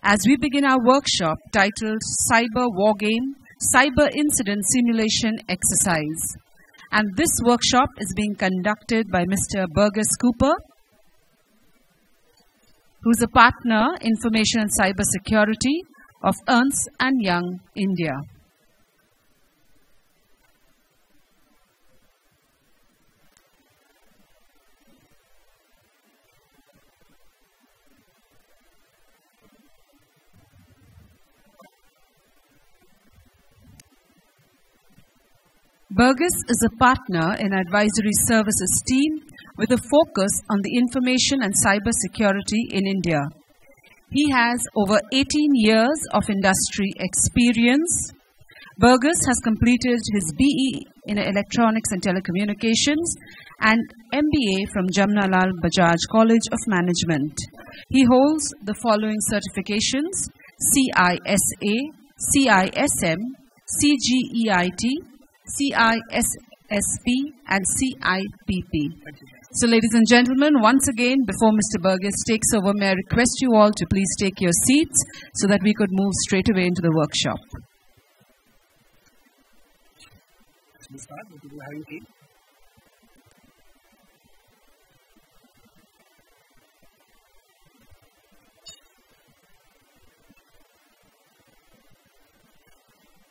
as we begin our workshop titled Cyber War Game, Cyber Incident Simulation Exercise. And this workshop is being conducted by Mr. Burgess Cooper, who's a partner, Information and Cyber Security of Ernst & Young, India. Burgess is a partner in advisory services team with a focus on the information and cyber security in India. He has over 18 years of industry experience. Burgess has completed his BE in Electronics and Telecommunications and MBA from Jamnalal Bajaj College of Management. He holds the following certifications: CISA, CISM, CGEIT, CISSP and CIPP. So ladies and gentlemen, once again, before Mr. Burgess takes over, may I request you all to please take your seats so that we could move straight away into the workshop.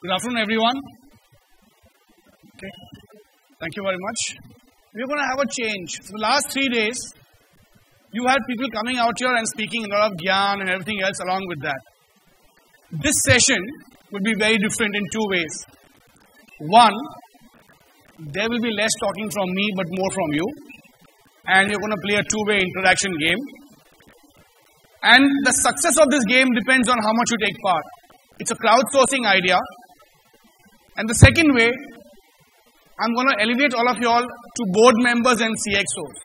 Good afternoon, everyone. Okay. Thank you very much. We're going to have a change. For the last 3 days, you had people coming out here and speaking a lot of gyan and everything else along with that. This session will be very different in two ways. One, there will be less talking from me but more from you. And you're going to play a two-way interaction game. And the success of this game depends on how much you take part. It's a crowdsourcing idea. And the second way, I'm going to elevate all of you all to board members and CXOs.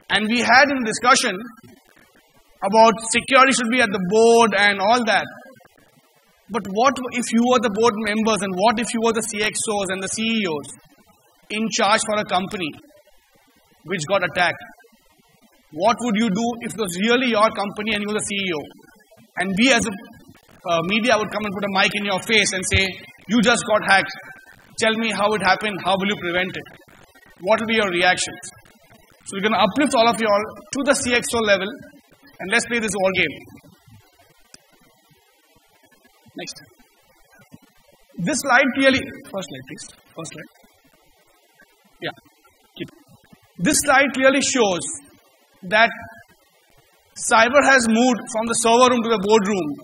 And we had a discussion about security should be at the board and all that. But what if you were the board members and what if you were the CXOs and the CEOs in charge for a company which got attacked? What would you do if it was really your company and you were the CEO? And we as a media would come and put a mic in your face and say, you just got hacked. Tell me how it happened, how will you prevent it? What will be your reactions? So we're going to uplift all of you all to the CXO level and let's play this war game. Next. This slide clearly, first slide please, first slide. Yeah, keep it. This slide clearly shows that cyber has moved from the server room to the boardroom.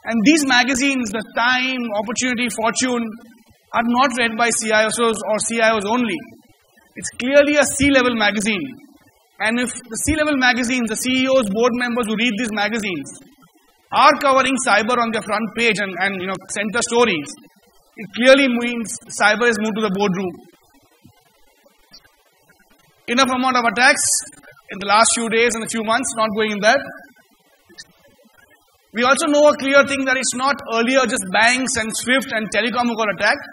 And these magazines, the Time, Opportunity, Fortune, are not read by CISOs or CIOs only. It's clearly a C-level magazine. And if the C-level magazines, the CEOs, board members who read these magazines are covering cyber on their front page and center stories, it clearly means cyber has moved to the boardroom. Enough amount of attacks in the last few days and a few months, not going in that. We also know a clear thing that it's not earlier just banks and SWIFT and telecom who got attacked.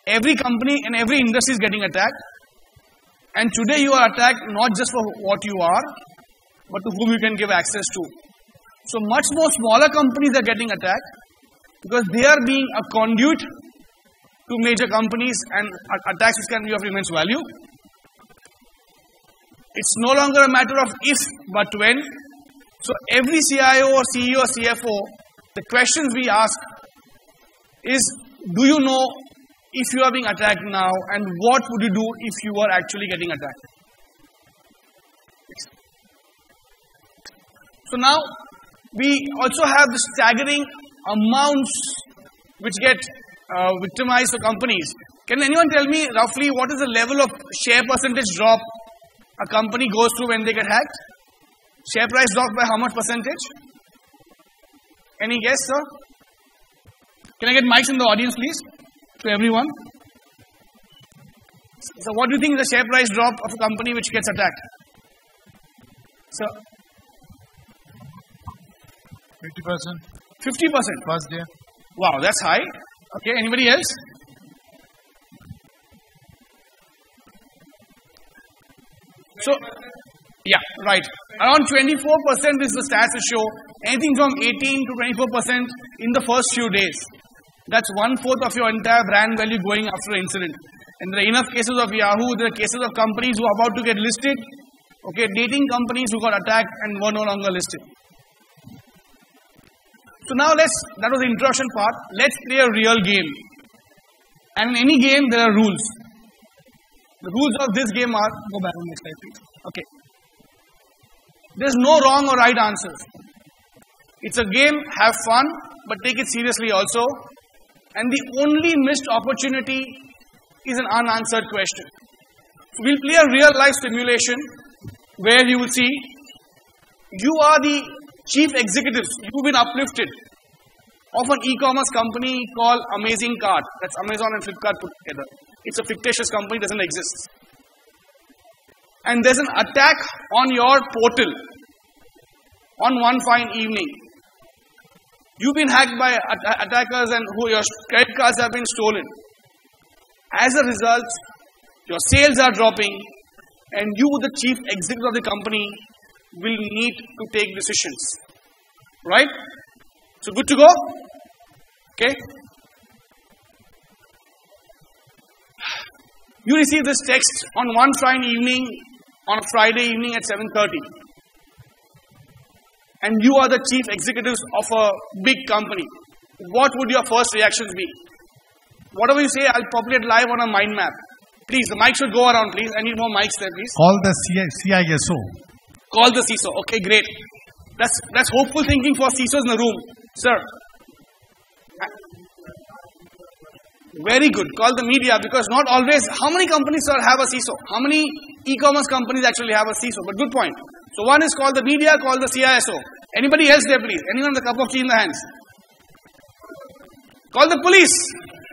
Every company and every industry is getting attacked. And today you are attacked not just for what you are, but to whom you can give access to. So much more smaller companies are getting attacked because they are being a conduit to major companies and attacks which can be of immense value. It's no longer a matter of if, but when. So every CIO or CEO or CFO, the questions we ask is, do you know if you are being attacked now and what would you do if you are actually getting attacked? So now we also have the staggering amounts which get victimized for companies. Can anyone tell me roughly what is the level of share percentage drop a company goes through when they get hacked? Share price dropped by how much percentage? Any guess, sir? Can I get mics in the audience, please? To everyone. So what do you think is the share price drop of a company which gets attacked? Sir? 50%. 50%? First day. Wow, that's high. Okay, anybody else? So, yeah, right. Around 24% is the stats that show anything from 18 to 24% in the first few days. That's 1/4 of your entire brand value going after an incident. And there are enough cases of Yahoo, there are cases of companies who are about to get listed, okay, dating companies who got attacked and were no longer listed. So now that was the introduction part, let's play a real game. And in any game, there are rules. The rules of this game are, go back on next slide please. Okay. There's no wrong or right answers. It's a game, have fun, but take it seriously also. And the only missed opportunity is an unanswered question. So we'll play a real life simulation where you will see you are the chief executives, you've been uplifted of an e-commerce company called Amazing Cart. That's Amazon and Flipkart put together. It's a fictitious company, doesn't exist. And there's an attack on your portal on one fine evening. You've been hacked by attackers and your credit cards have been stolen. As a result, your sales are dropping and you, the chief executive of the company, will need to take decisions. Right? So good to go? Okay. You receive this text on one fine evening, on a Friday evening at 7:30. And you are the chief executives of a big company. What would your first reactions be? Whatever you say, I'll populate live on a mind map. Please, the mic should go around, please. I need more mics there, please. Call the CISO. Call the CISO. Okay, great. That's hopeful thinking for CISOs in the room. Sir. Very good. Call the media because not always. How many companies, sir, have a CISO? How many e-commerce companies actually have a CISO? But good point. So one is call the media, call the CISO. Anybody else there, please? Anyone with a cup of tea in the hands? Call the police.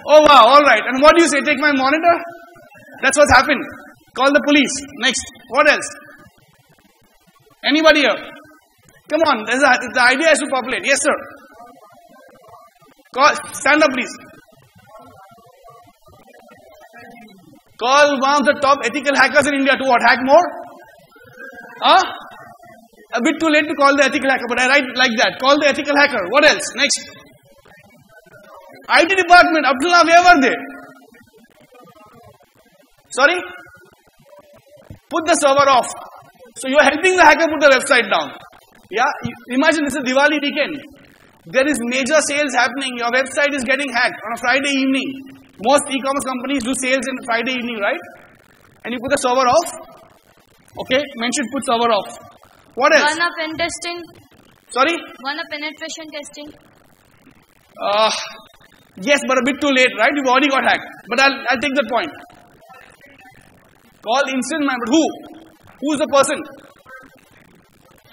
Oh wow, alright. And what do you say? Take my monitor? That's what's happened. Call the police. Next. What else? Anybody here? Come on. The idea is to populate. Yes, sir. Call. Stand up, please. Call one of the top ethical hackers in India to what? Hack more? Huh? A bit too late to call the ethical hacker, but I write like that. Call the ethical hacker. What else? Next. IT department. Up till now, where were they? Sorry? Put the server off. So you are helping the hacker put the website down. Yeah? Imagine this is Diwali weekend. There is major sales happening. Your website is getting hacked on a Friday evening. Most e-commerce companies do sales in Friday evening, right? And you put the server off. Okay? Mention put server off. What else? One pen testing. Sorry? One penetration testing. Yes, but a bit too late, right? You've already got hacked. But I'll take that point. Call incident manager. Who? Who's the person?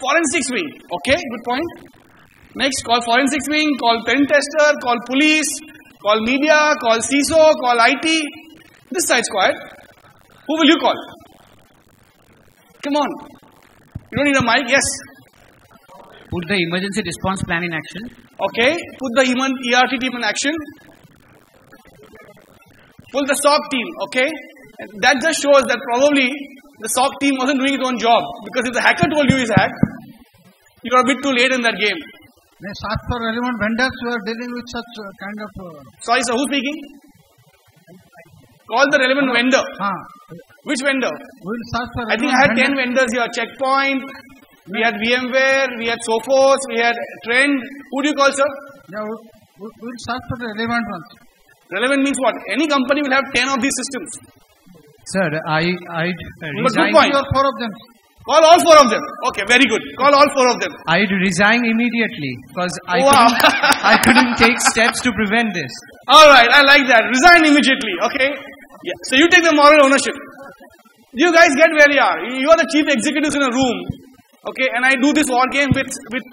Forensics wing. Okay, good point. Next, call forensics wing, call pen tester, call police, call media, call CISO, call IT. This side's quiet. Who will you call? Come on. You don't need a mic? Yes. Put the emergency response plan in action. Okay. Put the ERT team in action. Pull the SOC team. Okay. And that just shows that probably the SOC team wasn't doing its own job. Because if the hacker told you he's hacked, you got a bit too late in that game. Let's ask for relevant vendors who are dealing with such kind of... Sorry, sir. Who's speaking? Call the relevant vendor. Which vendor? We'll search for I think I had 10 vendors here. Checkpoint, we had VMware, we had Sophos, we had Trend. Who do you call, sir? Yeah, we'll search for the relevant ones. Relevant means what? Any company will have 10 of these systems. Sir, I But good point. All 4 of them. Call all 4 of them. Okay, very good. Call all 4 of them. I'd resign immediately because Wow. I couldn't take steps to prevent this. Alright, I like that. Resign immediately. Okay. Yeah. So you take the moral ownership. You guys get where you are. You are the chief executives in a room. Okay, and I do this war game with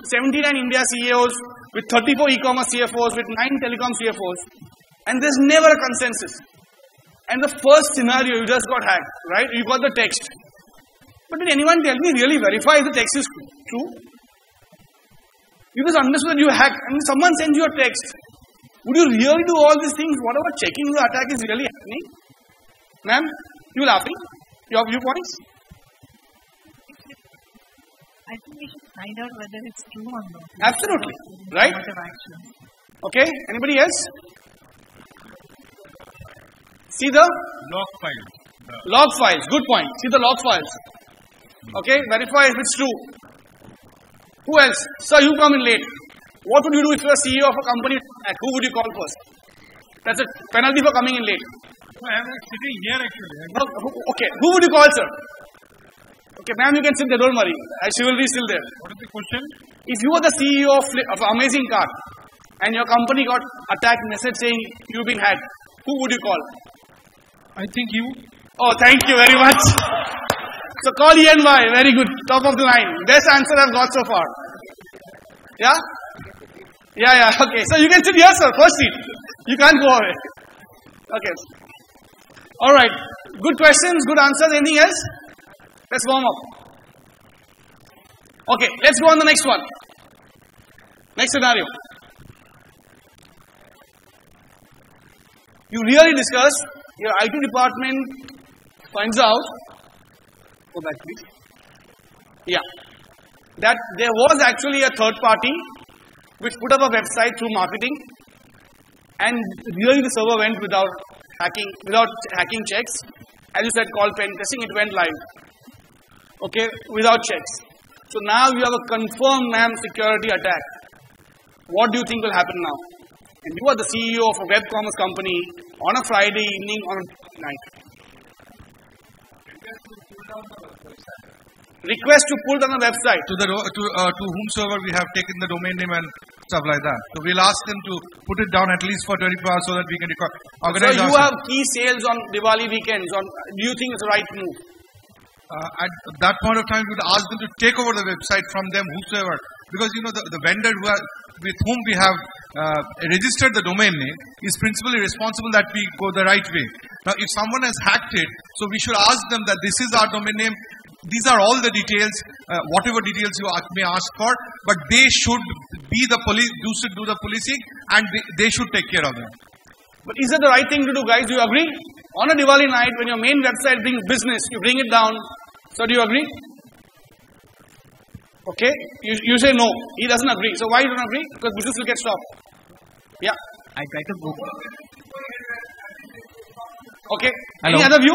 79 India CEOs, with 34 e-commerce CFOs, with 9 telecom CFOs. And there's never a consensus. And the first scenario, you just got hacked, right? You got the text. But did anyone tell me, really verify if the text is true? You just understood that you hacked. I mean, someone sends you a text. Would you really do all these things? Whatever checking the attack is really happening? Ma'am, you laughing? You have viewpoints? I think we should find out whether it's true or not. Absolutely. Right? Okay. Anybody else? See the Log file. log files. Good point. See the log files. Okay. Verify if it's true. Who else? Sir, you come in late. What would you do if you're a CEO of a company? Who would you call first? That's a penalty for coming in late. So I was sitting here actually. Okay. Who would you call, sir? Okay, ma'am, you can sit there. Don't worry. Chivalry is still there. What is the question? If you were the CEO of Amazing Car and your company got attacked message saying you've been hacked, who would you call? I think you. Oh, thank you very much. So call ENY. Very good. Top of the line. Best answer I've got so far. Yeah? Yeah. Okay. So you can sit here, sir. First seat. You can't go away. Okay. All right. Good questions. Good answers. Anything else? Let's warm up. Okay. Let's go on the next one. Next scenario. You really discuss, your IT department finds out, go back please, yeah, that there was actually a third party which put up a website through marketing and really the server went without hacking checks. As you said, called pen testing, it went live. Okay, without checks. So now you have a confirmed MAM security attack. What do you think will happen now? And you are the CEO of a web commerce company on a Friday evening, on a night. Request to pull down the website. To whomsoever we have taken the domain name and stuff like that. So we'll ask them to put it down at least for 24 hours so that we can organize. So you have key sales on Diwali weekends. Do you think it's the right move? At that point of time, we would ask them to take over the website from them, whosoever. Because you know the vendor with whom we have registered the domain name is principally responsible that we go the right way. Now, if someone has hacked it, so we should ask them that this is our domain name. These are all the details, whatever details you may ask for, but they should be the police, do the policing, and they should take care of them. But is it the right thing to do, guys? Do you agree? On a Diwali night, when your main website brings business, you bring it down. So do you agree? Okay, you say no. He doesn't agree. So why you don't agree? Because business will get stopped. Yeah. I try to go. Okay. Hello. Any other view?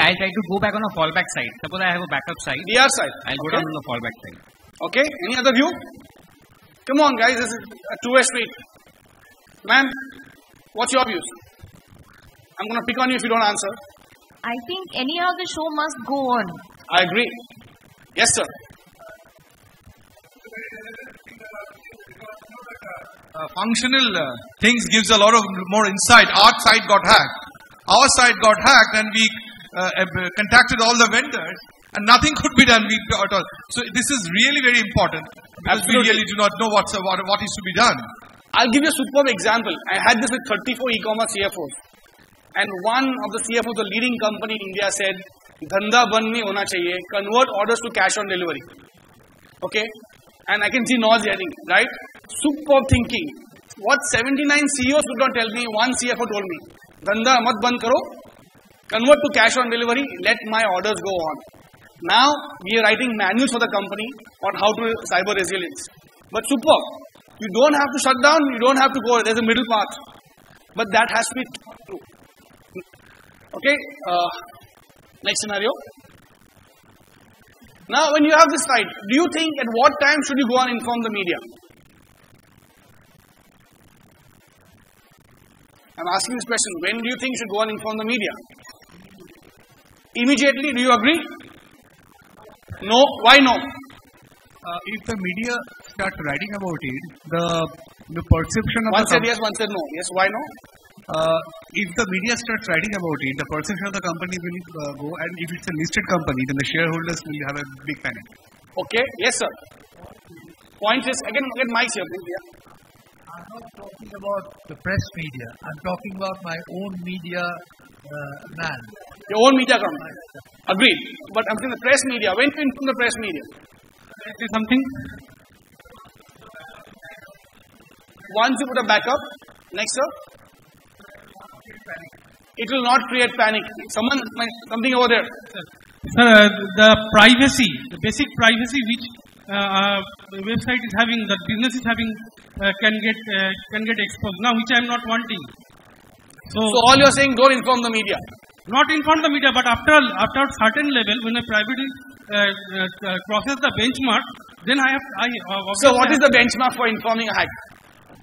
I try to go back on a fallback side. Suppose I have a backup side. DR side. I'll go down on the fallback side. Okay. Any other view? Come on, guys. This is a two-way street. Ma'am, what's your views? I'm going to pick on you if you don't answer. I think anyhow the show must go on. I agree. Yes, sir. Functional things gives a lot of more insight. Our site got hacked. Our site got hacked and we contacted all the vendors and nothing could be done at all. So this is really very important because we really do not know what is to be done. I'll give you a superb example. I had this with 34 e-commerce CFOs. And one of the CFOs of the leading company in India said, Dhanda ban nahi hona chahiye, convert orders to cash on delivery. Okay? And I can see nauseating, right? Superb thinking. What 79 CEOs could not tell me, one CFO told me, Dhanda mat ban karo, convert to cash on delivery, let my orders go on. Now, we are writing manuals for the company on how to cyber resilience. But superb. You don't have to shut down, you don't have to go, there's a middle path. But that has to be true. Okay, next scenario. Now, when you have this site, do you think at what time should you go and inform the media? I'm asking this question. When do you think you should go and inform the media? Immediately, do you agree? No? Why no? If the media start writing about it, the perception of one said yes, one said no. Yes, why no? If the media starts writing about it, the perception of the company will go, and if it's a listed company, then the shareholders will have a big panic. Okay, yes, sir. Point is, again, get mics here, please. Yeah. I'm not talking about the press media. I'm talking about my own media man. Your own media company. Agreed. But I'm saying the press media. When to inform the press media? Say something. Once you put a backup, next, sir. It will not create panic. Something over there. Sir, the privacy, the basic privacy which the website is having, the business is having, can get exposed. Now, which I am not wanting. So all you're saying, don't inform the media. Not inform the media, but after a certain level, when a private crosses the benchmark, then So what is the benchmark for informing a hack?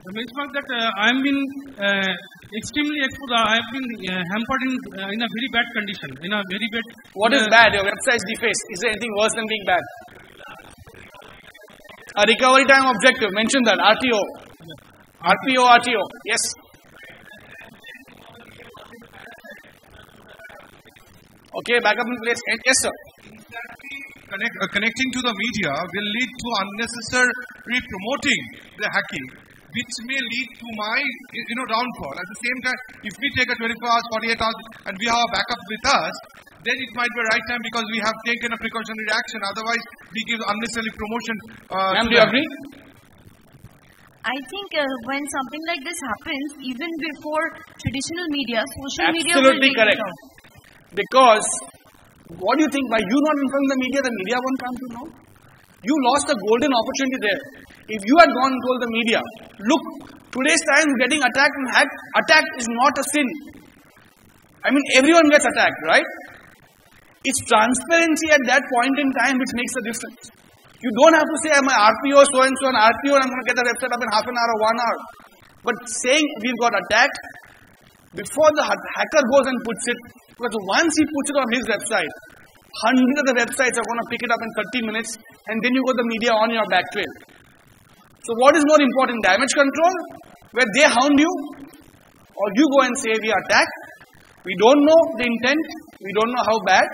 The benchmark that I have been extremely exposed. I have been hampered in a very bad condition. In a very bad. What is bad? Your website's defaced. Is there anything worse than being bad? A recovery time objective. Mention that. RTO. RPO, RTO. Yes. Okay, back up in place. Yes, sir. Connecting to the media will lead to unnecessary promoting the hacking, which may lead to my downfall. At the same time, if we take a 24 hours, 48 hours, and we have a backup with us, then it might be right time because we have taken a precautionary action. Otherwise, we give unnecessary promotion. Ma'am, do you agree? I think when something like this happens, even before traditional media, social media will Absolutely take correct. it out. Because what do you think? By you not informing the media won't come to know. You lost a golden opportunity there. If you had gone and told the media, look, today's time getting attacked and hacked, attack is not a sin. I mean, everyone gets attacked, right? It's transparency at that point in time which makes a difference. You don't have to say, I'm an RPO, so and so, an RPO, and I'm going to get the website up in half an hour or 1 hour. But saying we've got attacked, before the hacker goes and puts it, because once he puts it on his website, hundreds of the websites are going to pick it up in 30 minutes, and then you got the media on your back trail. So what is more important, damage control, where they hound you, or you go and say we are attacked? We don't know the intent, we don't know how bad,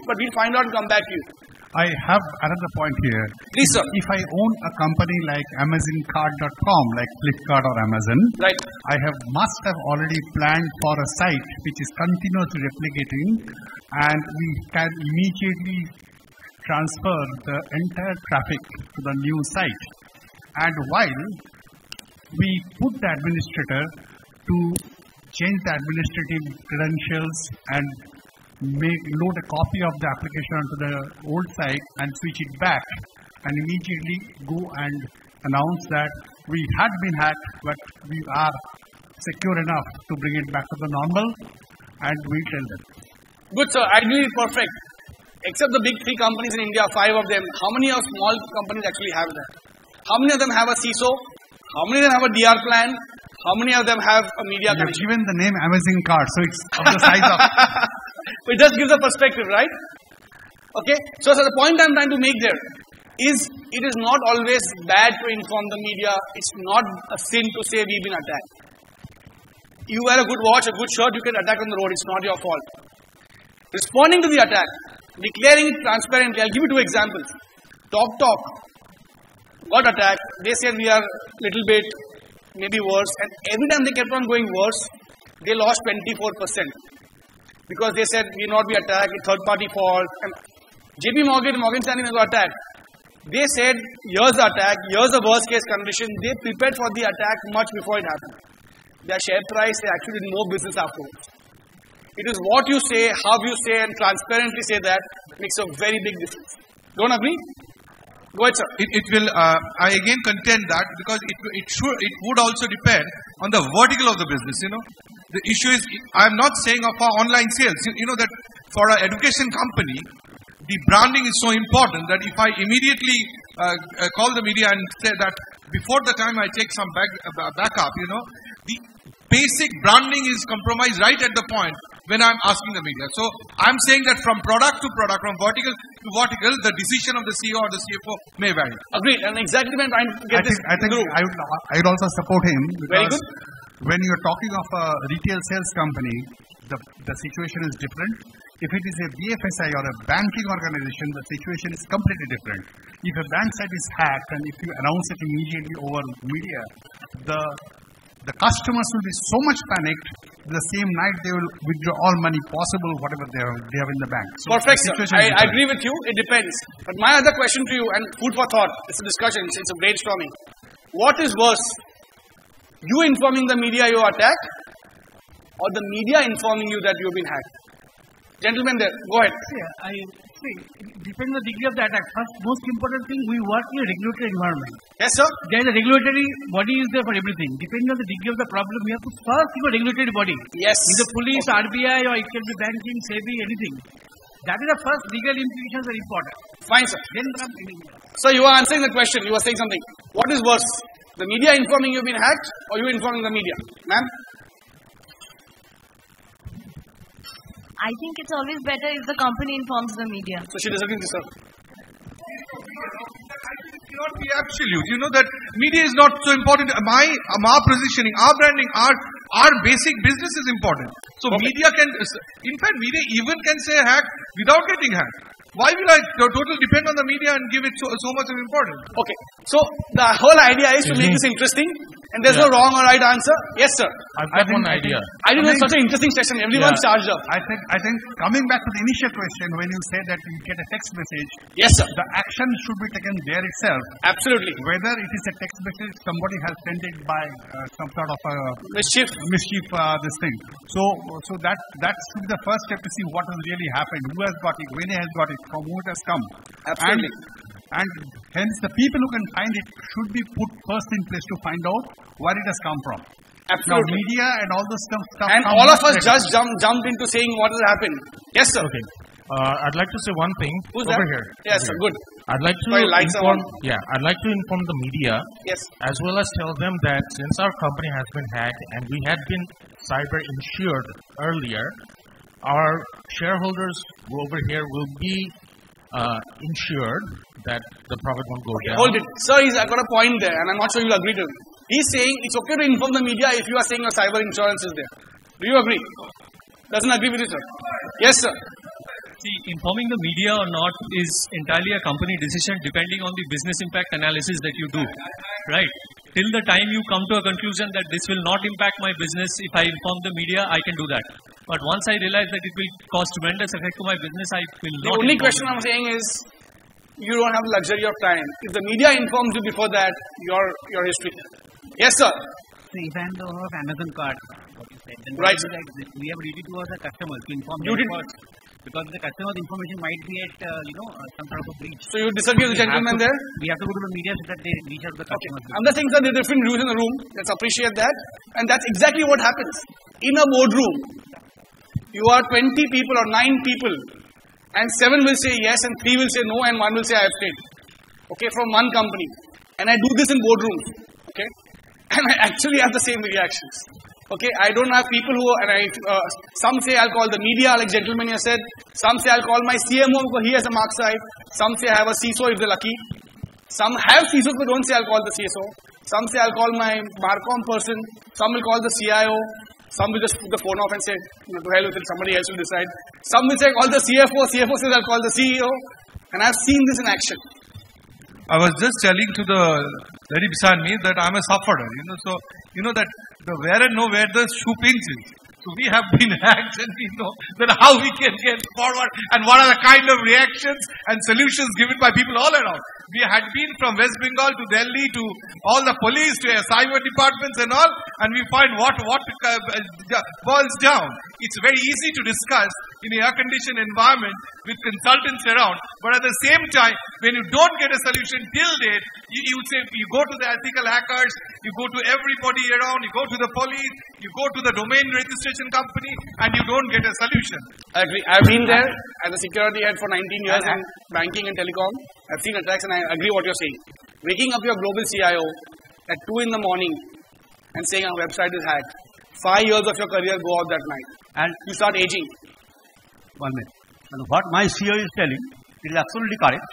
but we'll find out and come back to you. I have another point here. Please, sir. If I own a company like AmazonCard.com, like Flipkart or Amazon, right, I must have already planned for a site which is continuously replicating, and we can immediately transfer the entire traffic to the new site. And while we put the administrator to change the administrative credentials and load a copy of the application onto the old site and switch it back, and immediately go and announce that we had been hacked, but we are secure enough to bring it back to the normal, and we tell them. Good, sir. Ideally perfect. Except the big 3 companies in India, 5 of them. How many of small companies actually have that? How many of them have a CISO? How many of them have a DR plan? How many of them have a media You have connection? given the name Amazon Card, so it's of the size of... It just gives a perspective, right? Okay. So the point I'm trying to make there is it is not always bad to inform the media. It's not a sin to say we've been attacked. You wear a good watch, a good shirt, you can attack on the road. It's not your fault. Responding to the attack, declaring it transparently. I'll give you 2 examples. TalkTalk got attacked. They said we are little bit, maybe worse. And every time they kept on going worse, they lost 24%. Because they said we will not be attacked, it's third-party fault. And JP Morgan Stanley got attacked. They said, here's the attack, here's the worst-case condition. They prepared for the attack much before it happened. Their share price, they actually did more business afterwards. It is what you say, how you say, and transparently say that makes a very big difference. Don't agree? Go ahead, sir. It will. I again contend that because it would also depend on the vertical of the business. The issue is, I am not saying of our online sales. You know that for an education company, the branding is so important that if I immediately call the media and say that before the time I take some backup, the basic branding is compromised right at the point when I'm asking the media. So I'm saying that from product to product, from vertical to vertical, the decision of the CEO or the CFO may vary. Agreed. And exactly when I'm trying to get I think I would also support him because when you're talking of a retail sales company, the situation is different. If it is a BFSI or a banking organization, the situation is completely different. If a bank site is hacked and if you announce it immediately over media, the customers will be so much panicked, the same night they will withdraw all money possible, whatever they have in the bank. So perfect, sir. I agree with you. It depends. But my other question to you, and food for thought, it's a discussion, it's a brainstorming. What is worse? You informing the media you are attacked, or the media informing you that you've been hacked? Gentlemen there, go ahead. Yeah, See, depending on the degree of the attack. First, most important thing, we work in a regulatory environment. Yes, sir. There is a regulatory body is there for everything. Depending on the degree of the problem, we have to first give a regulatory body. Yes. Either police, RBI, or it can be banking, SEBI, anything. That is the first legal implications are important. Fine, sir. Then So you are answering the question. You were saying something. What is worse? The media informing you've been hacked, or you informing the media? Ma'am? I think it's always better if the company informs the media. So she disagrees with this, sir. It cannot be absolute. You know that media is not so important. Our positioning, our branding, our basic business is important. So media can, in fact, media even can say hack without getting hacked. Why will I totally depend on the media and give it so much of importance? Okay. So the whole idea is to make this interesting, and there's no wrong or right answer. Yes, sir. I've got one idea. I think it's such an interesting session. Everyone's charged up. I think coming back to the initial question, when you say that you get a text message, Yes, sir. the action should be taken there itself. Absolutely. Whether it is a text message, somebody has sent it by some sort of a Mischief. this thing. So that should be the first step to see what has really happened, who has got it, when he has got it, from who it has come. Absolutely. And hence the people who can find it should be put first in place to find out where it has come from. Absolutely. Now media and all this stuff. And all of us just jumped into saying what has happened. Yes, sir. Okay. I'd like to say one thing Who's over that? here. Yes, over sir. here. Good. I'd like to Sorry, lights are inform. on. Yeah, I'd like to inform the media Yes. as well as tell them that since our company has been hacked and we had been cyber insured earlier, our shareholders over here will be insured that the profit won't go down. Hold it. Sir, I got a point there, and I'm not sure you'll agree to it. He's saying it's okay to inform the media if you are saying your cyber insurance is there. Do you agree? Doesn't agree with it, sir. Yes, sir. See, informing the media or not is entirely a company decision depending on the business impact analysis that you do. Right? Till the time you come to a conclusion that this will not impact my business if I inform the media, I can do that. But once I realize that it will cause tremendous effect to my business, I will not. The only question I'm saying is, you don't have the luxury of time. If the media informs you before that, your history. Yes, sir. So if I'm the owner of Amazon card, what you said, then Right. we have duty towards the customers to inform You them did- first, because the customer's information might be at some sort of a breach. So you disagree with the gentleman there? We have to go to the media so that they reach out to the customers. I'm just saying, sir, there are different views in the room. Let's appreciate that. And that's exactly what happens. In a boardroom, you are 20 people or 9 people, and 7 will say yes, and 3 will say no, and 1 will say I have failed. Okay, from one company. And I do this in boardrooms. Okay? And I actually have the same reactions. Okay, I don't have people who, some say I'll call the media, like gentleman here said. Some say I'll call my CMO because he has a mark side. Some say I have a CISO if they're lucky. Some have CISOs but don't say I'll call the CSO. Some say I'll call my Marcom person. Some will call the CIO. Some will just put the phone off and say, to hell with it, somebody else will decide. Some will say call the CFO. CFO says I'll call the CEO. And I've seen this in action. I was just telling to the lady beside me that I'm a sufferer, so you know that the where and know where the shoe pinches. So we have been hacked and we know that how we can get forward and what are the kind of reactions and solutions given by people all around. We had been from West Bengal to Delhi to all the police to cyber departments and all, and we find what boils down. It's very easy to discuss in an air-conditioned environment with consultants around, but at the same time, when you don't get a solution till date, you would say you go to the ethical hackers, you go to everybody around, you go to the police, you go to the domain registration company, and you don't get a solution. I agree. I've been there as a security head for 19 years in banking and telecom. I've seen attacks and I agree what you're saying. Waking up your global CIO at 2 in the morning and saying our website is hacked. 5 years of your career go out that night. And you start aging. 1 minute. And what my CEO is telling is absolutely correct.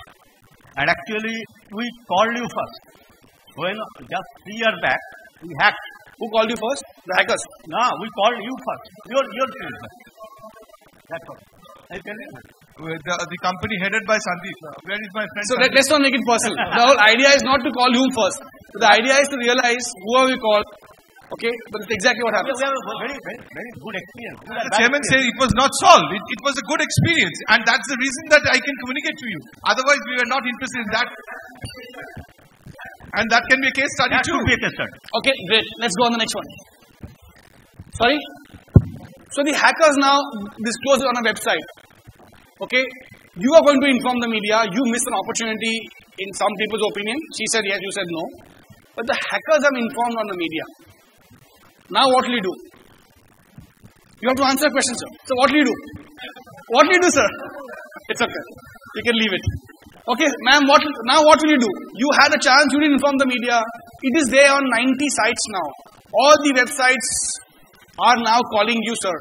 And actually, we called you first. When just 3 years back, we hacked. Who called you first? The hackers? No, we called you first. Your team first. That's all. I tell you. The company headed by Sandeep. Where is my friend? So let's not make it personal. The whole idea is not to call you first. The idea is to realize who are we called. Okay, but it's exactly what happens. We have a very good experience. The chairman said it was not solved. It was a good experience, and that's the reason that I can communicate to you. Otherwise, we were not interested in that. And that can be a case study too. Be a case study. Okay, great. Let's go on the next one. Sorry? So the hackers now disclose it on a website. Okay? You are going to inform the media. You missed an opportunity in some people's opinion. She said yes, you said no. But the hackers have informed on the media. Now what will you do? You have to answer a question, sir. So what will you do? What will you do, sir? It's okay. You can leave it. Okay, ma'am, now what will you do? You had a chance, you didn't inform the media. It is there on 90 sites now. All the websites are now calling you, sir.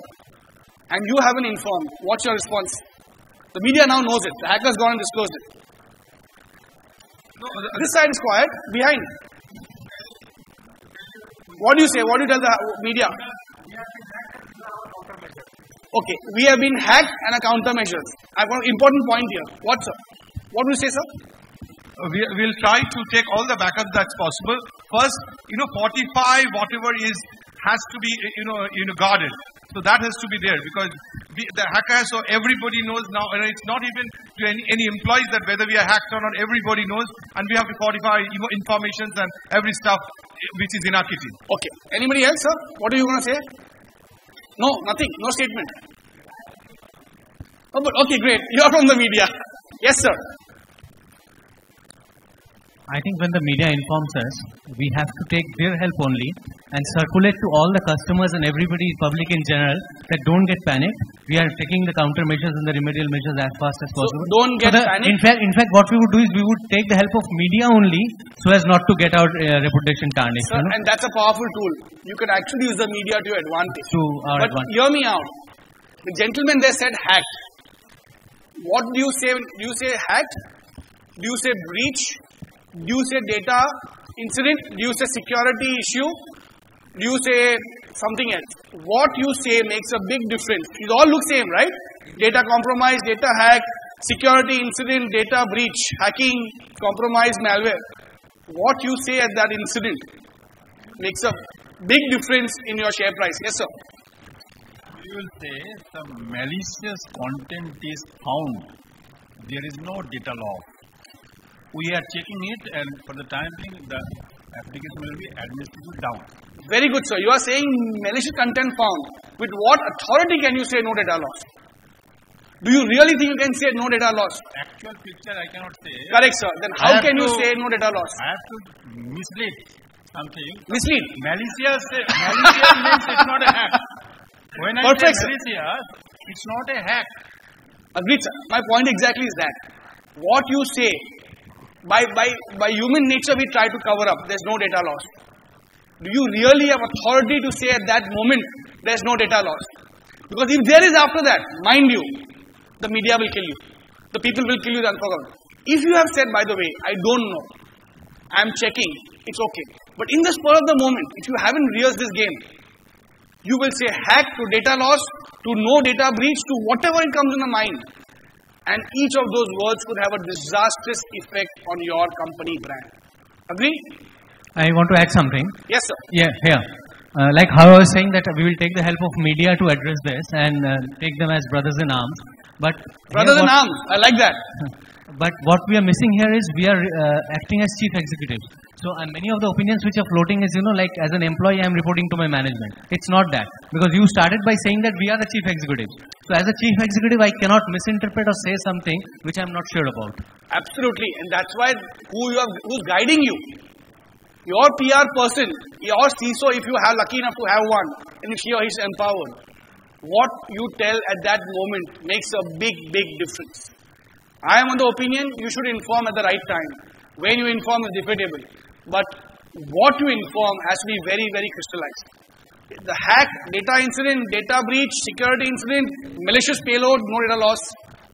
And you haven't informed. What's your response? The media now knows it. The hackers gone and disclosed it. This side is quiet. Behind. What do you say? What do you tell the media? Okay, we have been hacked and a countermeasures. I've got an important point here. What, sir? What do you say, sir? We'll try to take all the backups that's possible. First, 45, whatever has to be, guarded. So that has to be there because the hacker, so everybody knows now, and it's not even to any employees that whether we are hacked or not, everybody knows, and we have to fortify informations and every stuff which is in our kitty. Okay. Anybody else, sir? What are you going to say? No, nothing. No statement. Oh, but okay, great. You are from the media. Yes, sir. I think when the media informs us, we have to take their help only and circulate to all the customers and everybody, public in general, that don't get panicked. We are taking the countermeasures and the remedial measures as fast as possible. So don't get panicked. In fact, what we would do is we would take the help of media only so as not to get our reputation tarnished. Sir, and that's a powerful tool. You can actually use the media to your advantage. But hear me out. The gentleman there said hacked. What do you say? Do you say hacked? Do you say breach? Do you say data incident? Do you say security issue? Do you say something else? What you say makes a big difference. These all look same, right? Data compromise, data hack, security incident, data breach, hacking, compromise, malware. What you say at that incident makes a big difference in your share price. Yes, sir. You will say some malicious content is found. There is no data loss. We are checking it, and for the time being, the application will be administratively down. Very good, sir. You are saying malicious content found. With what authority can you say no data loss? Do you really think you can say no data loss? Actual picture I cannot say. Correct, sir. Then how can you say no data loss? I have to mislead something. Mislead? Malicious means it's not a hack. When I say malicious, it's not a hack. Agreed, sir. My point exactly is that. What you say, by human nature we try to cover up. There's no data loss. Do you really have authority to say at that moment there's no data loss? Because if there is after that, mind you, the media will kill you. The people will kill you unforgettable. If you have said, by the way, I don't know, I'm checking, it's okay. But in the spur of the moment, if you haven't rehearsed this game, you will say hack to data loss, to no data breach, to whatever it comes in the mind. And each of those words could have a disastrous effect on your company brand. Agree? I want to add something. Yes, sir. Yeah, here. Like how I was saying that we will take the help of media to address this and take them as brothers in arms. But brothers in arms, I like that. But what we are missing here is we are acting as chief executives. So many of the opinions which are floating is, like as an employee I am reporting to my management. It's not that. Because you started by saying that we are the chief executives. So as a chief executive I cannot misinterpret or say something which I am not sure about. Absolutely. And that's why who's guiding you. Your PR person, your CISO, if you have lucky enough to have one, and if he or he is empowered, what you tell at that moment makes a big, big difference. I am on the opinion you should inform at the right time. When you inform is debatable. But what you inform has to be very, very crystallized. The hack, data incident, data breach, security incident, malicious payload, no data loss,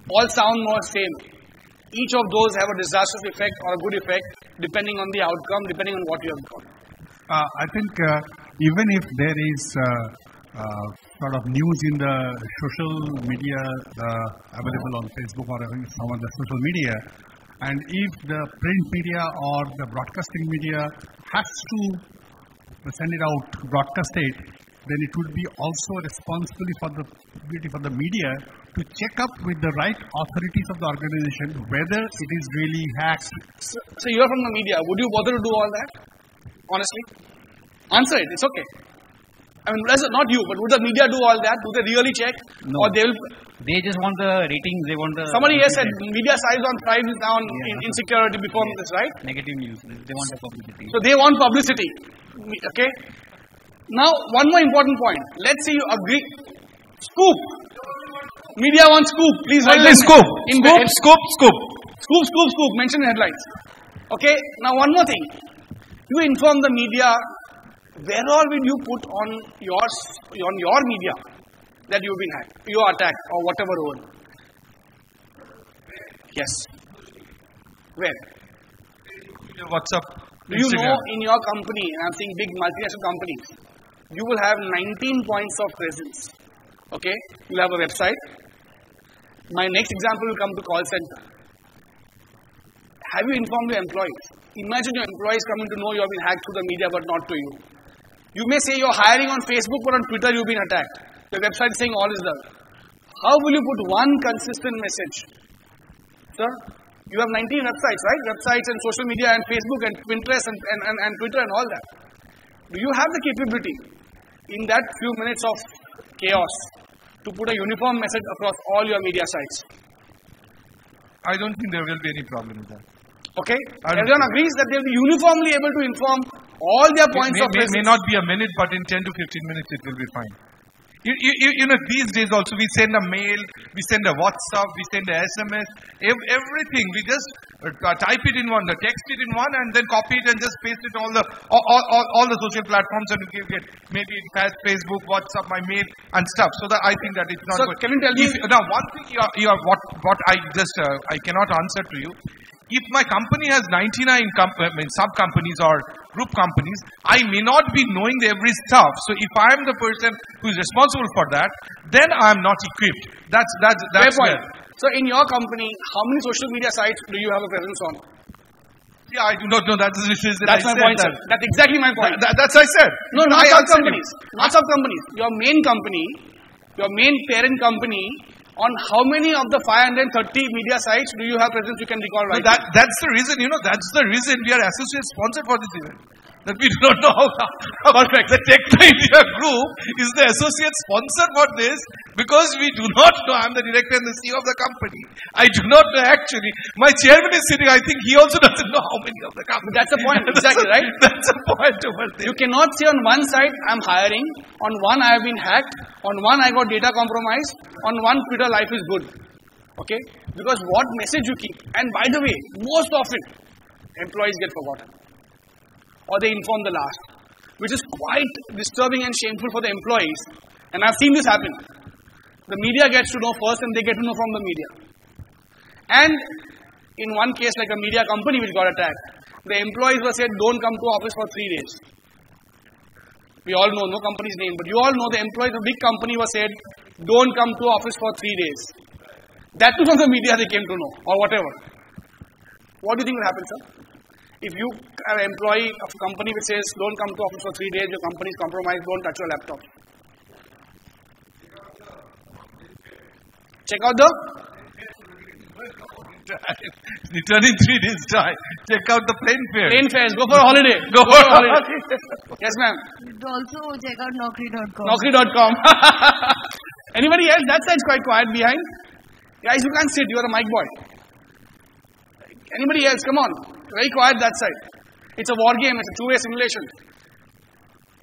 all sound more same. Each of those have a disastrous effect or a good effect depending on the outcome, depending on what you have got. I think even if there is sort of news in the social media available on Facebook or some of the social media, and if the print media or the broadcasting media has to send it out, broadcast it, then it would be also responsibility for the media to check up with the right authorities of the organization whether it is really hacked. So you are from the media. Would you bother to do all that? Honestly? Answer it. It's okay. I mean, not you, but would the media do all that? Do they really check? No. Or they will... They just want the ratings, they want the... Somebody has said media size on thrives now in insecurity before this, right? Negative news. They want the publicity. So they want publicity. Okay? Now, one more important point. Let's say you agree. Scoop. Media wants scoop. Please write Only down. scoop. Scoop. Scoop. Mention in headlines. Okay? Now, one more thing. You inform the media. Where all will you put on your media that you've been hacked, your attack, or whatever role? Yes. Where? WhatsApp. Do you know in your company, and I'm saying big multinational companies, you will have 19 points of presence. Okay? You'll have a website. My next example will come to call center. Have you informed your employees? Imagine your employees coming to know you have been hacked through the media but not to you. You may say you're hiring on Facebook, but on Twitter you've been attacked. Your website is saying all is done. How will you put one consistent message? Sir, you have 19 websites, right? Websites and social media and Facebook and Pinterest and Twitter and all that. Do you have the capability in that few minutes of chaos to put a uniform message across all your media sites? I don't think there will be any problem with that. Okay? Everyone agrees that they'll be uniformly able to inform all their points of presence. May not be a minute, but in 10 to 15 minutes it will be fine. You know, these days also we send a mail, we send a WhatsApp, we send a SMS, everything. We just type it in one, text it in one, and then copy it and just paste it on all the social platforms, and you get maybe Facebook, WhatsApp, my mail, and stuff. So that I think that it's not. So good. can you tell me now one thing what I just I cannot answer to you. If my company has 99 sub-companies or group companies, I may not be knowing every stuff. So if I am the person who is responsible for that, then I am not equipped. That's fair point. So in your company, how many social media sites do you have a presence on? Yeah, I do not know. That's my point, sir. That's exactly my point. That's I said. No, not sub-companies. Not sub-companies. Your main company, your main parent company, on how many of the 530 media sites do you have presence you can recall right now? That's the reason, that's the reason we are associate sponsored for this event. That we do not know how perfect. The Techno India group is the associate sponsor for this because we do not know. I'm the director and the CEO of the company. I do not know actually. My chairman is sitting. I think he also doesn't know how many of the company. That's the point, exactly, right? That's the point over there. You cannot say on one side, I'm hiring. On one, I have been hacked. On one, I got data compromised. On one, Twitter life is good. Okay? Because what message you keep. And by the way, most often, employees get forgotten. Or they inform the last. Which is quite disturbing and shameful for the employees. And I've seen this happen. The media gets to know first and they get to know from the media. And in one case, like a media company which got attacked, the employees were said, don't come to office for 3 days. We all know, no company's name, but you all know the employees of a big company were said, don't come to office for 3 days. That too from the media they came to know, or whatever. What do you think will happen, sir? If you are an employee of a company which says, don't come to office for 3 days, your company is compromised, don't touch your laptop. Check out the return in 3 days' time. Check out the plane fare. Plane fares. Go for a holiday. Go for a holiday. Yes, ma'am. Also check out Naukri.com. Naukri.com. Anybody else? That side's quite quiet behind. Guys, you can't sit. You are a mic boy. Anybody else? Come on. Very quiet that side. It's a war game. It's a two-way simulation.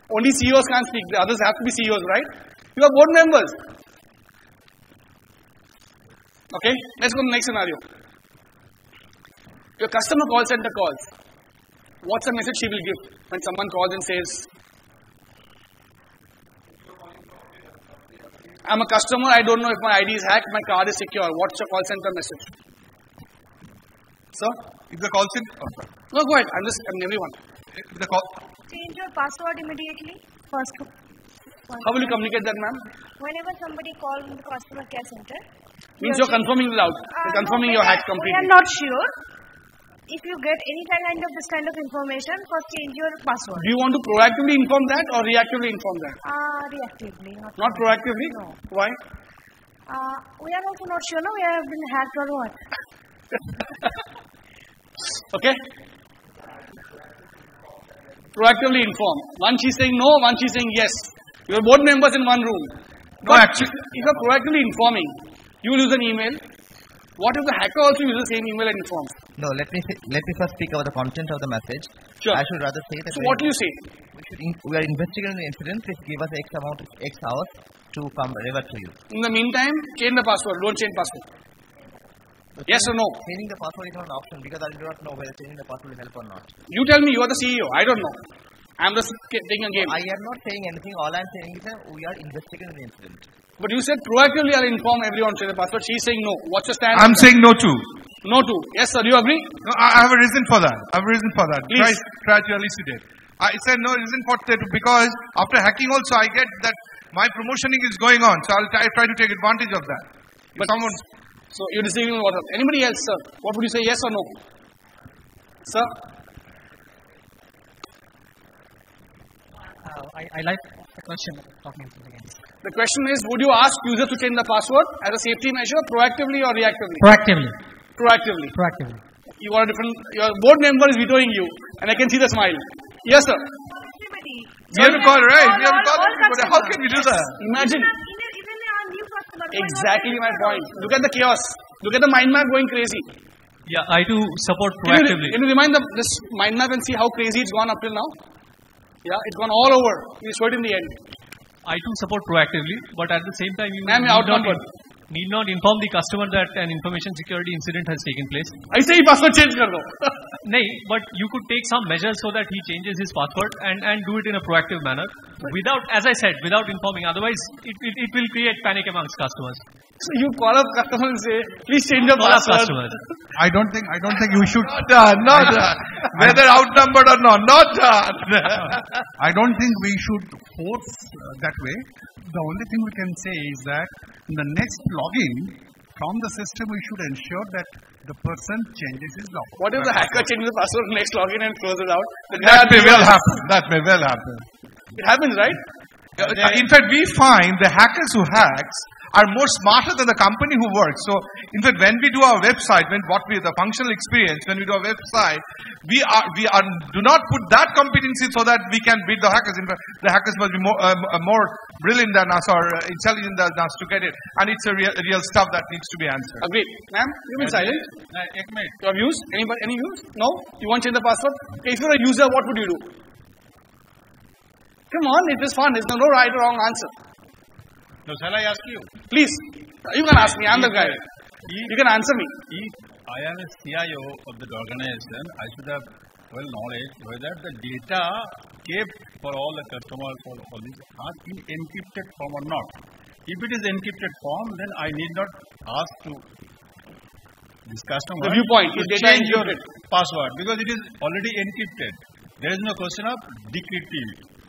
Only CEOs can't speak. The others have to be CEOs, right? You are board members. Okay? Let's go to the next scenario. Your customer call center calls. What's the message she will give when someone calls and says, I'm a customer, I don't know if my ID is hacked, my card is secure. What's your call center message? Sir? If the call center... No, go ahead. I'm everyone. Change your password immediately. First. How will you communicate that, ma'am? Whenever somebody calls the customer care center, means you're confirming it out. You're confirming your hack completely. We are not sure. If you get any kind of this kind of information, first change your password. Do you want to proactively inform that or reactively inform that? Reactively. Not proactively? No. Why? We are also not sure. No, we have been hacked or what. Okay? Proactively inform. One she's saying no, one she's saying yes. You are board members in one room. No, But actually, if you are proactively informing, you will use an email. What if the hacker also uses the same email and informs? No, let me first speak about the content of the message. Sure. I should rather say that. So what do you say? We are investigating the incident. Please give us X hours to come revert to you. In the meantime, change the password. Don't change password. Yes or no? Changing the password is not an option because I do not know whether changing the password will help or not. You tell me. You are the CEO. I don't know. I am just taking a game. I am not saying anything. All I am saying is that we are investigating the incident. But you said proactively I'll inform everyone to the password. She's saying no. What's your stand? I'm saying no too. No to. Yes, sir. Do you agree? No, I have a reason for that. Please. Try to elucidate. I said no reason for that because after hacking also I get that my promotioning is going on. So I'll try to take advantage of that. But so you're deceiving me. Anybody else, sir? What would you say? Yes or no? Sir? I like the question talking something else. The question is, would you ask users to change the password as a safety measure, proactively or reactively? Proactively. Proactively. Proactively. You are your board member is vetoing you, and I can see the smile. Yes, sir. We have to call, right? We have to call everybody. How can we do that? Imagine. Exactly my point. Look at the chaos. Look at the mind map going crazy. Yeah, I do support proactively. Can you remind this mind map and see how crazy it's gone up till now? Yeah, it's gone all over. You saw it in the end. I do support proactively, but at the same time, you need not inform the customer that an information security incident has taken place. I say password change kar do. No, but you could take some measures so that he changes his password and do it in a proactive manner. Without, as I said, without informing. Otherwise, it will create panic amongst customers. So you call up customer and say, please change your password. I don't think you should. Not done. Whether outnumbered or not done. I don't think we should force that way. The only thing we can say is that in the next login from the system, we should ensure that the person changes his login. What if the hacker changes the password next login and throws it out? That may well happen. It happens, right? In fact, we find the hackers who hacks are more smarter than the company who works. So, in fact, when we do our website, the functional experience, when we do our website, we do not put that competency so that we can beat the hackers. In fact, the hackers must be more brilliant than us or intelligent than us to get it. And it's a real stuff that needs to be answered. Agreed. Ma'am, you've been silent. Your views? Any views? No? You want to change the password? Okay, if you're a user, what would you do? Come on, it is fun. There's no right or wrong answer. So shall I ask you? Please. You can ask me. I'm the guy. You can answer me. If I am a CIO of the organization, I should have knowledge whether the data kept for all the customers for all these are in encrypted form or not. If it is encrypted form, then I need not ask to this customer the viewpoint to is change your password because it is already encrypted. There is no question of decrypting.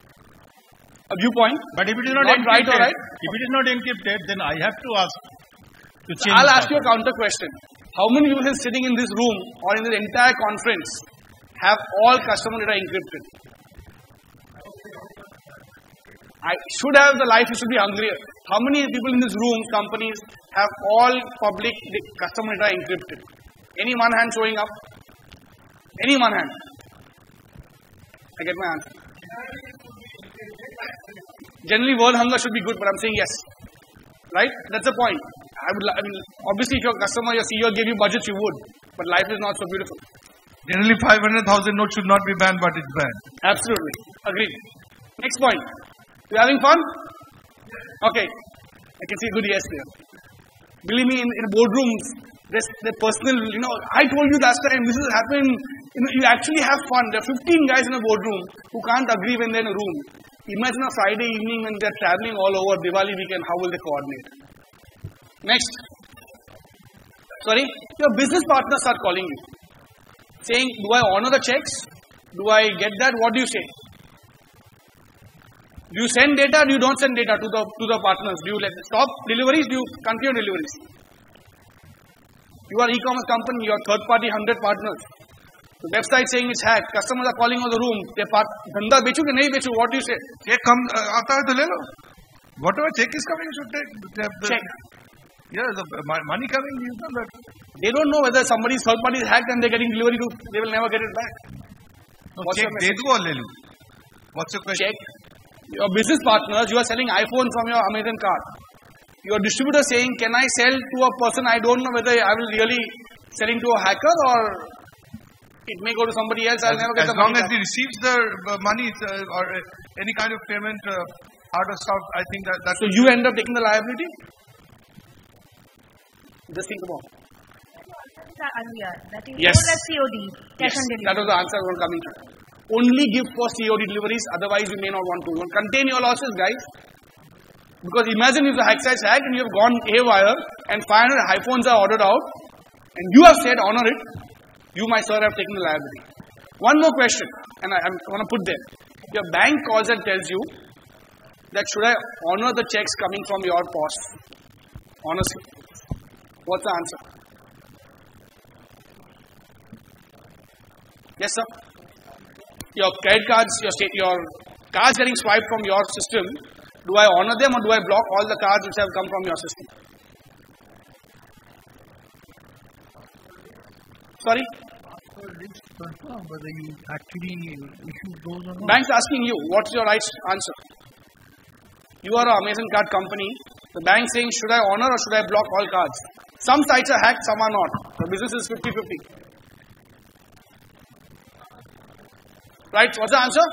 A viewpoint. But if it is not encrypted, right or right? If it is not encrypted, then I have to ask to change. I'll ask you a counter question. How many users sitting in this room or in the entire conference have all customer data encrypted? I should have the life, it should be hungrier. How many people in this room, companies, have all public customer data encrypted? Any one hand showing up? Any one hand? I get my answer. Generally, world hunger should be good, but I'm saying yes. Right? That's the point. Obviously, if your customer, your CEO gave you budget, you would. But life is not so beautiful. Generally, 500,000 notes should not be banned, but it's banned. Absolutely. Agreed. Next point. You having fun? Okay. I can see a good yes there. Believe me, in boardrooms, there's the personal, I told you last time, this is happening, you actually have fun. There are 15 guys in a boardroom who can't agree when they're in a room. Imagine a Friday evening when they're traveling all over Diwali weekend, how will they coordinate? Next. Sorry, your business partners start calling you. Saying, do I honor the checks? Do I get that? What do you say? Do you send data or do you don't send data to the partners? Do you let stop deliveries? Do you continue deliveries? You are e-commerce company, you are third party 100 partners. The website saying it's hacked. Customers are calling on the room. Dhanda bechu ke nahi bechu? What do you say? Check come aata hai to le lo. Whatever check is coming should take. Check. Yeah, the money coming is not that. They don't know whether somebody's third party is hacked and they're getting delivery to. They will never get it back. No, check. De do or le lo. What's your question? Check. Your business partners, you are selling iPhone from your Amazon card. Your distributor saying, can I sell to a person I don't know whether I will really selling to a hacker or it may go to somebody else. I'll never get the money. As long as he receives the money or any kind of payment out of stuff, I think that. So you end up taking the liability? Just think about it. That is Yes. more like COD, cash on delivery. That was the answer I was coming to. Only give for COD deliveries, otherwise you may not want to. Contain your losses, guys. Because imagine if the hack site's hacked and you have gone haywire and 500 iPhones are ordered out and you have said honor it, you, my sir, have taken the liability. One more question, and I'm going to put there. Your bank calls and tells you that should I honor the checks coming from your POS? Honestly. What's the answer? Yes, sir. Your credit cards, your cards getting swiped from your system, do I honor them or do I block all the cards which have come from your system? Sorry? Confirm whether you actually issue those or not. Bank's asking you, what's your right answer? You are an Amazon card company. The bank saying, should I honor or should I block all cards? Some sites are hacked, some are not. The business is 50-50. Right? What's the answer?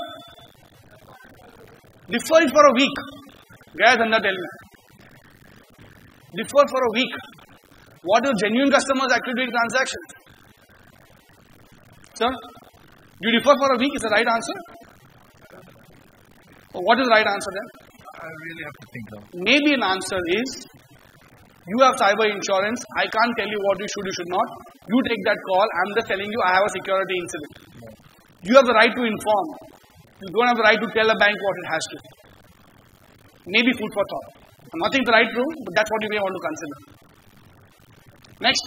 Defer it for a week. Guys, under tell me. Defer for a week. What do genuine customers actually doing transactions? Sir? Do you defer for a week is the right answer? Or what is the right answer then? I really have to think now. Maybe an answer is, you have cyber insurance, I can't tell you what you should not. You take that call, I'm just telling you I have a security incident. You have the right to inform. You don't have the right to tell a bank what it has to. Maybe food for thought. I'm not saying the right rule, but that's what you may want to consider. Next.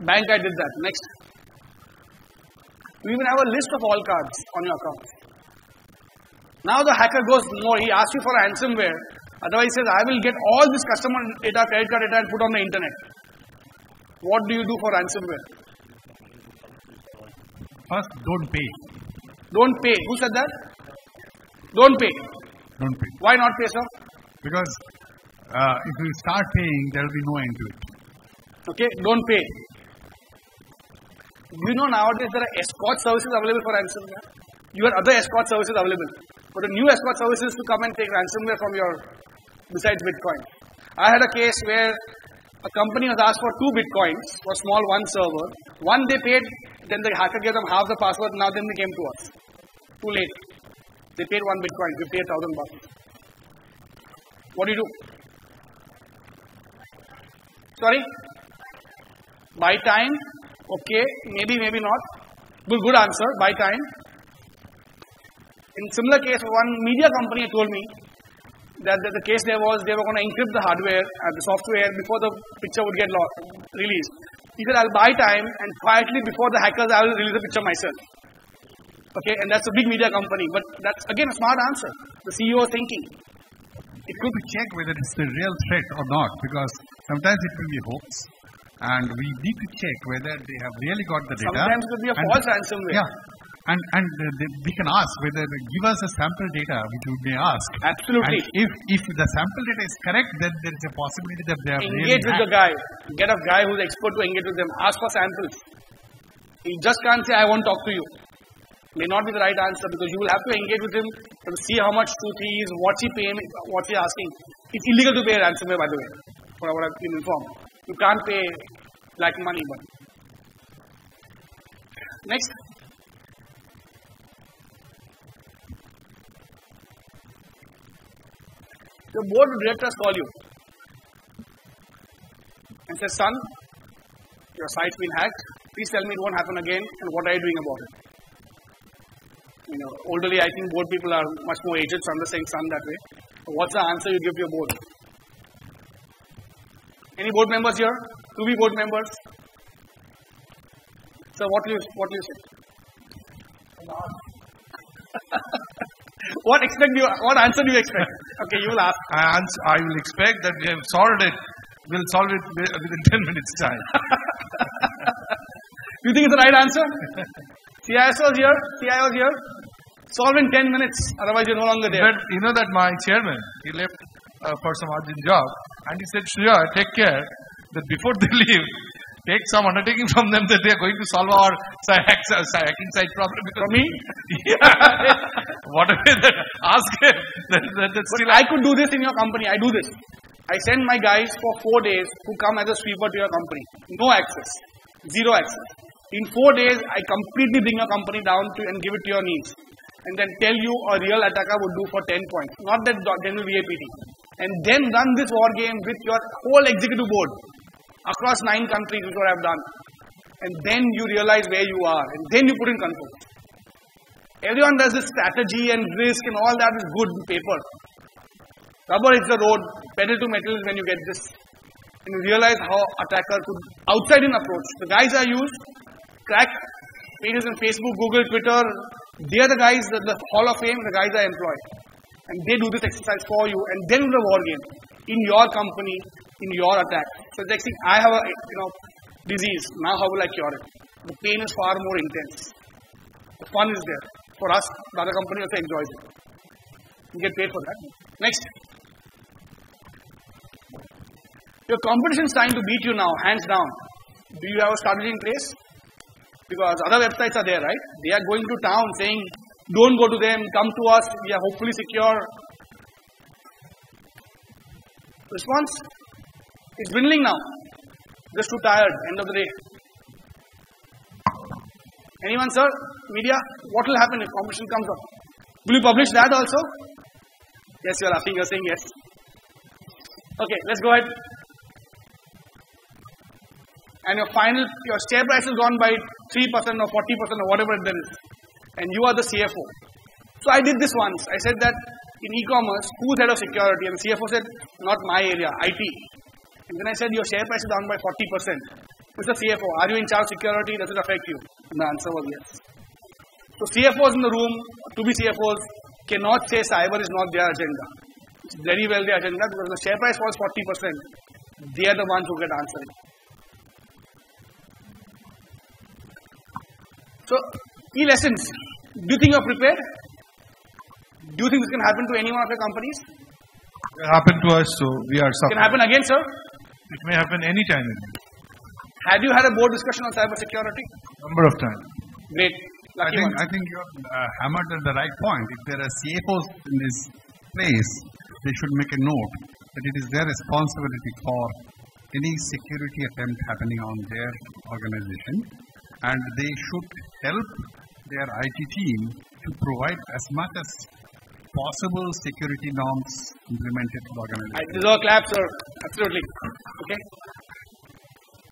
Bank, I did that. Next. You even have a list of all cards on your account. Now the hacker goes more, he asks you for a ransomware. Otherwise he says, I will get all this customer data, credit card data and put on the internet. What do you do for ransomware? First, don't pay. Don't pay. Who said that? Don't pay. Don't pay. Why not pay, sir? Because if you start paying, there will be no end to it. Okay, don't pay. You know nowadays there are escort services available for ransomware. You have other escort services available. But the new escort services to come and take ransomware from your, besides Bitcoin. I had a case where a company was asked for 2 Bitcoins for small one server. One they paid, then the hacker gave them half the password, now then they came to us. Too late. They paid 1 Bitcoin, 58,000 bucks. What do you do? Sorry? Buy time? Okay, maybe not. Good answer, buy time. In similar case, one media company told me that the case there was they were going to encrypt the hardware and the software before the picture would get released. He said, I'll buy time and quietly before the hackers, I will release the picture myself. Okay, and that's a big media company. But that's again a smart answer. The CEO is thinking. It could be checked whether it's the real threat or not, because sometimes it will be hoax. And we need to check whether they have really got the data. Sometimes it will be a false ransomware. Yeah. And we can ask whether give us a sample data, which we may ask. Absolutely. And if the sample data is correct, then there is a possibility that they are engage with the guy. Get a guy who's expert to engage with them. Ask for samples. He just can't say, I won't talk to you. May not be the right answer because you will have to engage with him to see how much truth he is, what's he paying, what's he asking. It's illegal to pay ransomware, by the way, for what I've been informed. You can't pay like money, but. Next. The board of directors call you and say, son, your site's been hacked. Please tell me it won't happen again and what are you doing about it? You know, olderly, I think board people are much more aged, so I'm just saying son that way. So what's the answer you give to your board? Any board members here? To be board members? So what do you say? What answer do you expect? Okay, you will ask. I will expect that we have solved it. We'll solve it within 10 minutes time. Do you think it's the right answer? CISO is here. CIO is here. Solve in 10 minutes. Otherwise, you're no longer there. But you know that my chairman, he left for some urgent job, and he said, Shreya, take care that before they leave, take some undertaking from them that they are going to solve our hacking site problem. From me? Yeah. Whatever that, ask him. Still I could do this in your company. I do this. I send my guys for 4 days who come as a sweeper to your company. No access. Zero access. In 4 days, I completely bring your company down to and give it to your needs. And then tell you a real attacker would do for 10 points. Not that general VAPT. And then run this war game with your whole executive board across 9 countries, which is what I've done. And then you realize where you are. And then you put in control. Everyone does this strategy and risk and all that is good on paper. Rubber is the road. Pedal to metal is when you get this. And you realize how attacker could outside in approach. The guys I use crack pages on Facebook, Google, Twitter. They are the guys, the Hall of Fame, the guys I employ. And they do this exercise for you. And then the war game. In your company, in your attack. So it's like, see, I have a disease. Now how will I cure it? The pain is far more intense. The fun is there. For us, the other company also enjoys it. You get paid for that. Next. Your competition is trying to beat you now, hands down. Do you have a strategy in place? Because other websites are there, right? They are going to town saying, don't go to them, come to us, we are hopefully secure. Response? It's dwindling now. Just too tired, end of the day. Anyone, sir? Media? What will happen if competition comes up? Will you publish that also? Yes, you are laughing, you are saying yes. Okay, let's go ahead. And your share price has gone by 3% or 40% or whatever it is. And you are the CFO. So I did this once. I said that in e-commerce, who's head of security? And the CFO said, not my area, IT. And then I said, your share price is down by 40%. Mr. CFO, are you in charge of security? Does it affect you? And the answer was yes. So CFOs in the room, to be CFOs, cannot say cyber is not their agenda. It's very well their agenda because the share price was 40%. They are the ones who get answering. So, key lessons. Do you think you are prepared? Do you think this can happen to any one of your companies? It happened to us, so we are suffering. Can happen again, sir? It may happen anytime. Had you had a board discussion on cyber security? Number of times. Great. I think you have hammered at the right point. If there are CFOs in this place, they should make a note that it is their responsibility for any security attempt happening on their organization, and they should help their IT team to provide as much as possible security norms implemented to the organization. I deserve a clap, sir. Absolutely. Okay.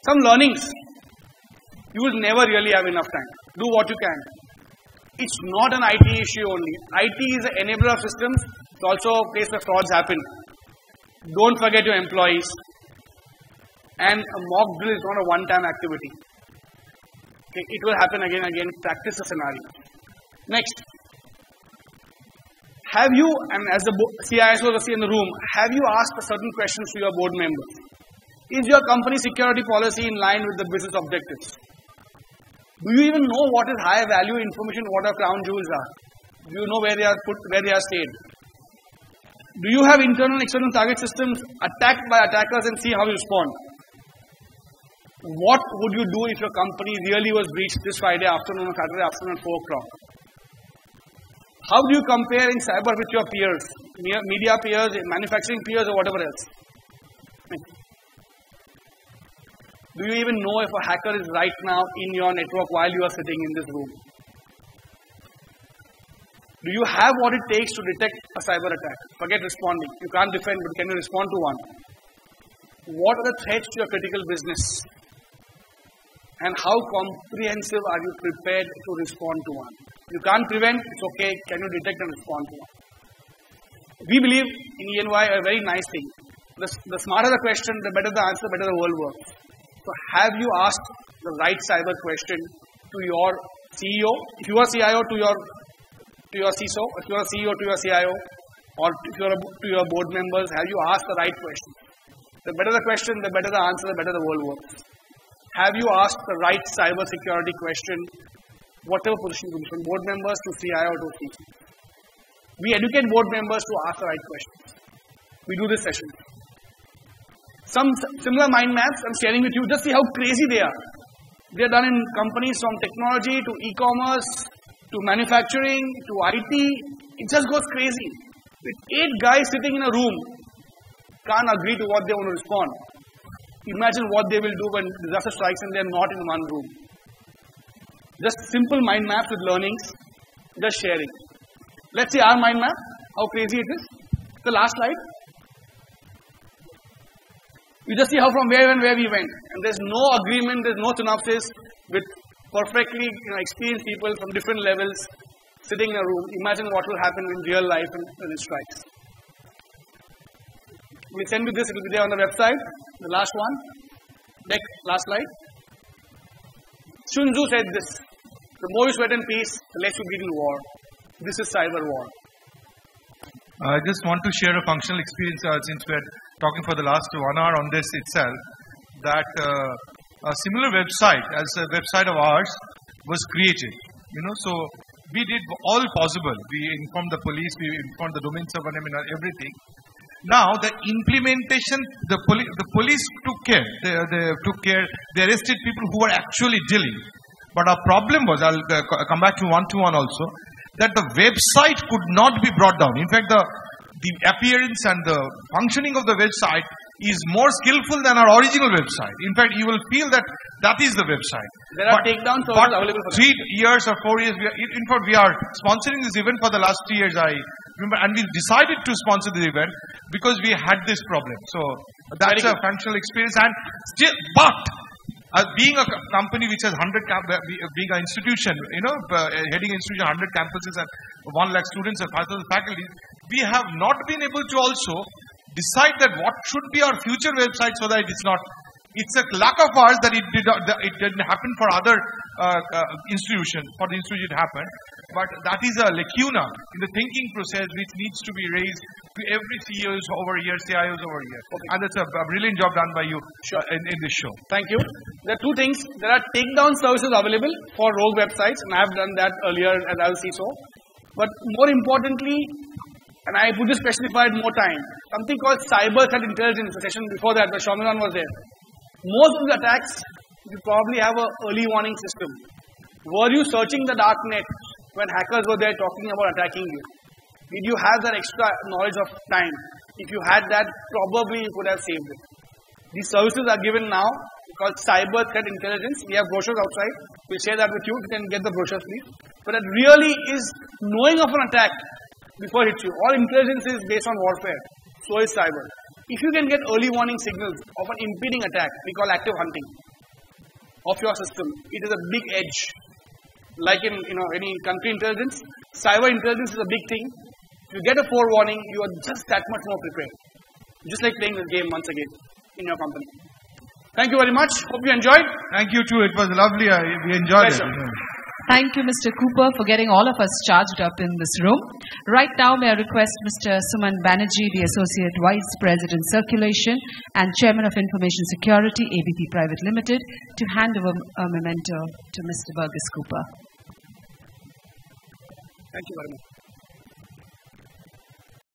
Some learnings. You will never really have enough time. Do what you can. It's not an IT issue only. IT is an enabler of systems. It's also a place where frauds happen. Don't forget your employees. And a mock drill is not a one-time activity. Okay, it will happen again and again. Practice the scenario. Next. Have you, and as the CISOs in the room, have you asked certain questions to your board members? Is your company security policy in line with the business objectives? Do you even know what is high value information, what our crown jewels are? Do you know where they are put, where they are stayed? Do you have internal and external target systems attacked by attackers and see how you respond? What would you do if your company really was breached this Friday afternoon or Saturday afternoon at 4 o'clock? How do you compare in cyber with your peers, media peers, manufacturing peers or whatever else? Do you even know if a hacker is right now in your network while you are sitting in this room? Do you have what it takes to detect a cyber attack? Forget responding. You can't defend, but can you respond to one? What are the threats to your critical business? And how comprehensive are you prepared to respond to one? You can't prevent, it's okay. Can you detect and respond to one? We believe in ENY a very nice thing. The smarter the question, the better the answer, the better the world works. So have you asked the right cyber question to your CEO? If you are CIO, to your CISO. If you are CEO, to your CIO. Or if you are to your board members, have you asked the right question? The better the question, the better the answer, the better the world works. Have you asked the right cyber security question, whatever position you from board members to CIO to CTO? We educate board members to ask the right questions. We do this session. Some similar mind maps I'm sharing with you. Just see how crazy they are. They're done in companies from technology to e-commerce to manufacturing to IT. It just goes crazy. With 8 guys sitting in a room, can't agree to what they want to respond. Imagine what they will do when disaster strikes and they're not in one room. Just simple mind maps with learnings, just sharing. Let's see our mind map, how crazy it is. The last slide. You just see how from where we went. And there's no agreement, there's no synopsis with perfectly experienced people from different levels sitting in a room. Imagine what will happen in real life when it strikes. We'll send you this, it will be there on the website. The last one. Next, last slide. Sun Tzu said this: the more you sweat in peace, the less you bleed in war. This is cyber war. I just want to share a functional experience since we're talking for the last 1 hour on this itself, that a similar website as a website of ours was created. So we did all possible. We informed the police, we informed the domain server name and everything. Now the implementation, the police took care. They took care. They arrested people who were actually dealing. But our problem was, I'll come back to one-to-one also, that the website could not be brought down. In fact, the appearance and the functioning of the website is more skillful than our original website. In fact, you will feel that that is the website. There are takedown services available for 3 years or 4 years, in fact, we are sponsoring this event for the last 3 years, I remember, and we decided to sponsor the event because we had this problem. So that's a functional experience. And still, but being a company which has 100 being an institution, heading institution, 100 campuses and 1 lakh students and 5,000 faculty, we have not been able to also decide that what should be our future website so that it's not. It's a lack of ours that it didn't happen for other institutions. For the institution it happened, but that is a lacuna in the thinking process which needs to be raised to every CEOs over here, CIOs over here. Okay. And that's a brilliant job done by you in this show. Thank you. There are 2 things. There are takedown services available for rogue websites, and I have done that earlier as I'll see so. But more importantly, and I would just specify it more time, something called cyber threat intelligence. The session before that, where Shaumiran was there. Most of the attacks, you probably have an early warning system. Were you searching the dark net when hackers were there talking about attacking you? Did you have that extra knowledge of time? If you had that, probably you could have saved it. These services are given now called cyber threat intelligence. We have brochures outside. We'll share that with you. You can get the brochures, please. But that really is knowing of an attack before it hits you. All intelligence is based on warfare. So is cyber. If you can get early warning signals of an impending attack, we call active hunting of your system, it is a big edge. Like in any country intelligence, cyber intelligence is a big thing. If you get a forewarning, you are just that much more prepared. Just like playing this game once again in your company. Thank you very much. Hope you enjoyed. Thank you too. It was lovely. We enjoyed it. Thank you, Mr. Cooper, for getting all of us charged up in this room. Right now, may I request Mr. Suman Banerjee, the Associate Vice President Circulation and Chairman of Information Security, ABP Private Limited, to hand over a memento to Mr. Burgess Cooper. Thank you very much.